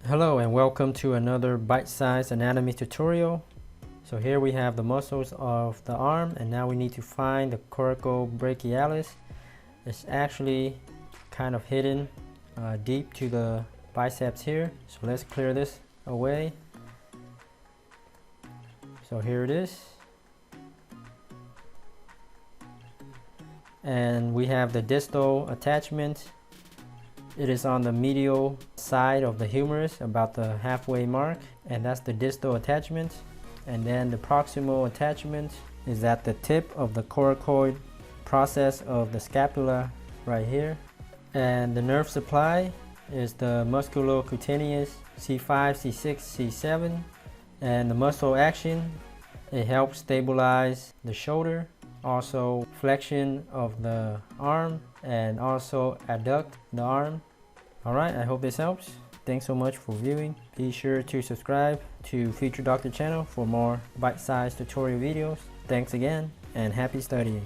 Hello and welcome to another bite-sized anatomy tutorial. So here we have the muscles of the arm, and now we need to find the coracobrachialis. It's actually kind of hidden deep to the biceps here. So let's clear this away. So here it is. And we have the distal attachment. It is on the medial side of the humerus, about the halfway mark, and that's the distal attachment. And then the proximal attachment is at the tip of the coracoid process of the scapula right here. And the nerve supply is the musculocutaneous C5, C6, C7. And the muscle action, it helps stabilize the shoulder, also flexion of the arm, and also adduct the arm. Alright, I hope this helps. Thanks so much for viewing. Be sure to subscribe to Future Doctor channel for more bite-sized tutorial videos. Thanks again, and happy studying.